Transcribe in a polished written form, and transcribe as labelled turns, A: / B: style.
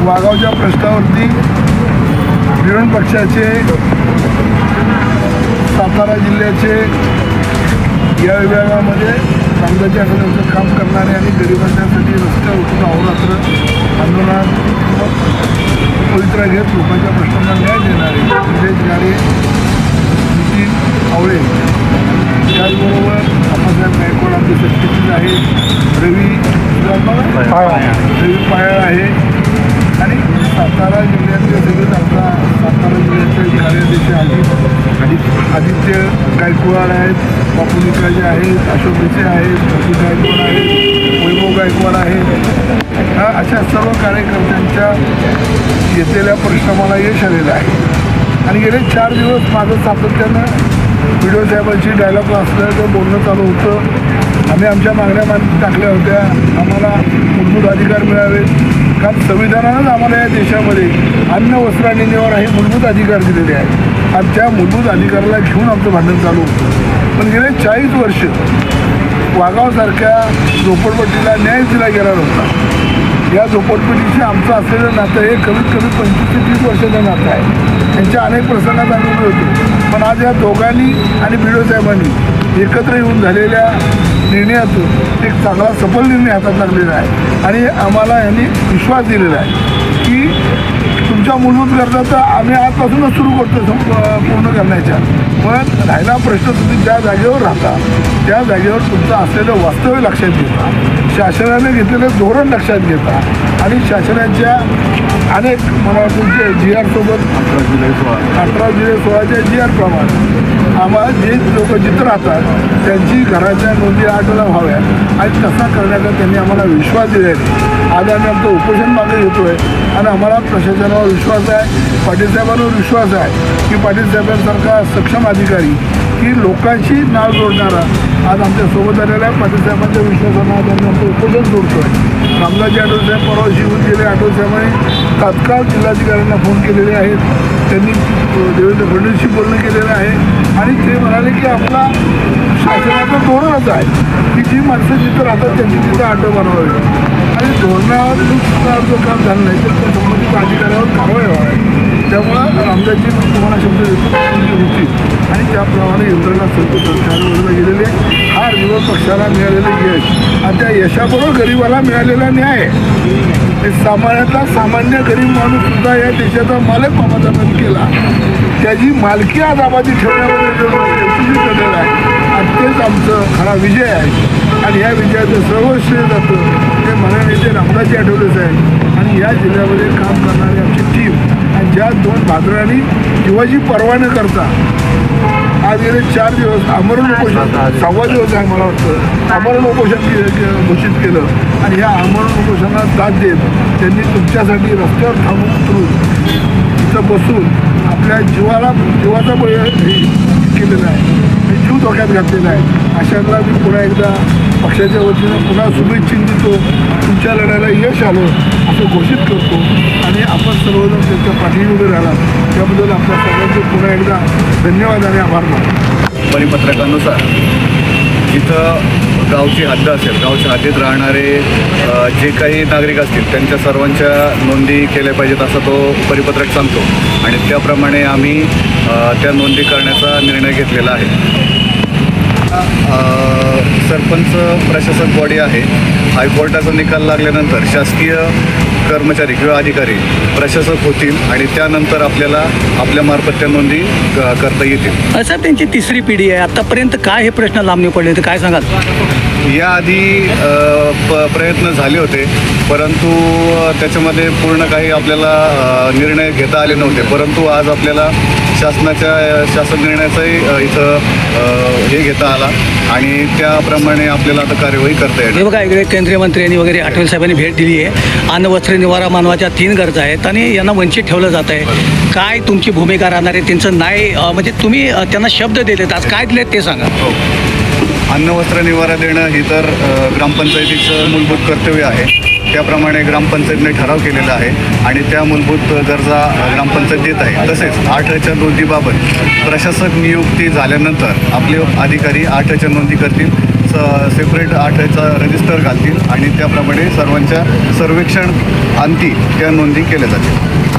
A: वाघावच्या प्रश्नावरती विरोधी पक्षाचे सातारा जिल्ह्याचे या विभागामध्ये कागदाच्या आठवड्याचं काम करणारे आणि गरिबांसाठी रस्त्यावर उठून अहोरात्र आंदोलनात्मक पवित्रा घेत लोकांच्या प्रश्नांना न्याय देणारे निलेश गाडे, नितीन आवळे, त्याचबरोबर अप्पासाहेब गायकवाड आमचे सत्तेतील आहे, रवी पायाळ आहे आणि सातारा जिल्ह्यातले सगळेच आमचा सातारा जिल्ह्याचे कार्याध्यक्ष आदित्य गायकवाड आहेत, बापू निकाजे आहेत, अशोक देसे आहेत, बापू गायकवाड आहेत, वैभव गायकवाड आहेत, अशा सर्व कार्यकर्त्यांच्या घेतलेल्या परिश्रमाला यश आलेलं आहे. आणि गेले 4 दिवस माझं सातत्यानं व्हिडिओ साहेबांची डायलॉग असल्याचं बोलणं चालू होतं. आम्ही आमच्या मागण्या टाकल्या होत्या. आम्हाला मूलभूत अधिकार मिळावेत, कारण संविधानानंच आम्हाला या देशामध्ये अन्न, वस्त्र आणि निवार हे मूलभूत अधिकार दिलेले आहेत आणि त्या मूलभूत अधिकाराला घेऊन आमचं भांडण चालू होतं. पण गेले 40 वर्ष वाघावसारख्या झोपडपट्टीला न्याय दिला गेला नव्हता. या झोपडपट्टीशी आमचं असलेलं नातं हे कमीत कमी 25 ते 30 वर्षाचं नातं आहे. त्यांच्या अनेक प्रसंगात आम्ही होतो, पण आज या दोघांनी आणि बिडो साहेबांनी एकत्र येऊन झालेल्या निर्णयातून एक चांगला सफल निर्णय हातात लागलेला आहे आणि आम्हाला यांनी विश्वास दिलेला आहे की तुमच्या मूलभूत गरजा तर आम्ही आजपासूनच सुरू करतो पूर्ण करण्याच्या. पण राहिला प्रश्न, तुम्ही ज्या जागेवर राहता त्या जागेवर तुमचं असलेलं वास्तव्य लक्षात घेता, शासनाने घेतलेलं धोरण लक्षात घेता आणि शासनाच्या अनेक मला वाटतं GR सोबत 18 जुलै 16च्या GR प्रमाणे आम्हाला जे लोक जिथं राहतात त्यांची घराच्या नोंदी 8ला व्हाव्या आणि तसा करण्याचा त्यांनी आम्हाला विश्वास दिला आहे. आज आम्ही आमचं उपोषण मागे घेतो आहे आणि आम्हाला प्रशासनावर विश्वास आहे, पाटील साहेबांवर विश्वास आहे की पाटील साहेबांसारखा सक्षम अधिकारी की लोकांशी नाव जोडणारा आज आमच्यासोबत आलेला आहे. पाटील साहेबांच्या विश्वासानं आज आम्ही आमचं उपोषण जोडतो आहे. रामदासजी आठवले साहेब परवाशी येऊन गेले. आठवले साहेबांनी तात्काळ जिल्हाधिकाऱ्यांना फोन केलेले आहेत. त्यांनी देवेंद्र फडणवीसशी बोलणं केलेलं आहे आणि ते म्हणाले की आपला शासनाचं धोरणच आहे की जी माणसं जिथं राहतात त्यांची तिथं आटो बनवावी आणि धोरणावर जर काम झालं नाही तर त्या संबंधित अधिकाऱ्यावर कारवाई व्हावी. त्यामुळं रामदासजी तुम्हाला शब्द देतो होती आणि त्याप्रमाणे यंत्रणा सर्व सरकारला गेलेली आहे. हा विरोध पक्षाला मिळालेलं यश आणि त्या यशाबरोबर गरिबाला मिळालेला न्याय. सामान्यातला सामान्य गरीब माणूससुद्धा या देशाचा मालक बाबाचा केला, त्याची मालकी आज आबादी ठेवण्यामध्ये ठरलेलं आहे आणि तेच आमचं खरा विजय आहे. आणि या विजयाचं सर्व श्रेय जातं ते महानेते रामदासजी आठवले साहेब आणि या जिल्ह्यामध्ये काम करणारी आमची टीम आणि ज्या 2 भाद्रांनी जीवाची पर्वा न करता आज गेले 4 दिवस आमरण उपोषण 6वा दिवस आहे मला वाटतं आमरण उपोषण घोषित केलं आणि ह्या आमरण उपोषणाला साथ देत त्यांनी तुमच्यासाठी रस्त्यावर थांबून उतरून तिथं बसून आपल्या जीवाचा बळी केलेला आहे, जीव धोक्यात घातलेला आहे. अशातला मी पुन्हा एकदा पक्षाच्या वतीनं पुन्हा शुभेच्छा देतो. तुमच्या लढ्याला यश आलं असं घोषित करतो आणि आपण सर्वजण त्यांच्या पाठीशी उभे राहिला त्याबद्दल आपल्या सगळ्यांचे पुन्हा एकदा धन्यवाद आणि आभार मानतो.
B: परिपत्रकानुसार जिथं गावची हद्द असेल, गावच्या हद्दीत राहणारे जे काही नागरिक असतील त्यांच्या सर्वांच्या नोंदी केल्या पाहिजेत असं तो परिपत्रक सांगतो आणि त्याप्रमाणे आम्ही त्या नोंदी करण्याचा निर्णय घेतलेला आहे. सरपंच प्रशासक बॉडी आहे. हायकोर्टाचा निकाल लागल्यानंतर शासकीय कर्मचारी किंवा अधिकारी प्रशासक होतील आणि त्यानंतर आपल्याला आपल्यामार्फत त्या नोंदी करता येतील.
C: सर, त्यांची 3री पिढी आहे. आत्तापर्यंत काय हे प्रश्न लांबणी पडले तर काय सांगाल?
B: याआधी प्रयत्न झाले होते परंतु त्याच्यामध्ये पूर्ण काही आपल्याला निर्णय घेता आले नव्हते. परंतु आज आपल्याला शासन निर्णयाचाही इथं हे घेता आला आणि त्याप्रमाणे आपल्याला आता कार्यवाही करता येईल.
C: हे बघा, इकडे केंद्रीय मंत्र्यांनी वगैरे आठवले साहेबांनी भेट दिली आहे. अन्न, वस्त्र, निवारा मानवाच्या 3 गरजा आहेत आणि यांना वंचित ठेवलं जात आहे. काय तुमची भूमिका राहणार आहे? त्यांचं नाही म्हणजे तुम्ही त्यांना शब्द दिलेत, आज काय दिलेत ते सांगा.
B: हो, अन्न, वस्त्र, निवारा देणं ही तर ग्रामपंचायतीचं मूलभूत कर्तव्य आहे. त्याप्रमाणे ग्रामपंचायतीने ठराव केलेला आहे आणि त्या मूलभूत गरजा ग्रामपंचायत देत आहे. तसेच 8च्या नोंदीबाबत प्रशासक नियुक्ती झाल्यानंतर आपले अधिकारी 8च्या नोंदी करतील. सेपरेट आठचा रजिस्टर घालतील आणि त्याप्रमाणे सर्वांच्या सर्वेक्षण अंती त्या नोंदी केल्या जातील.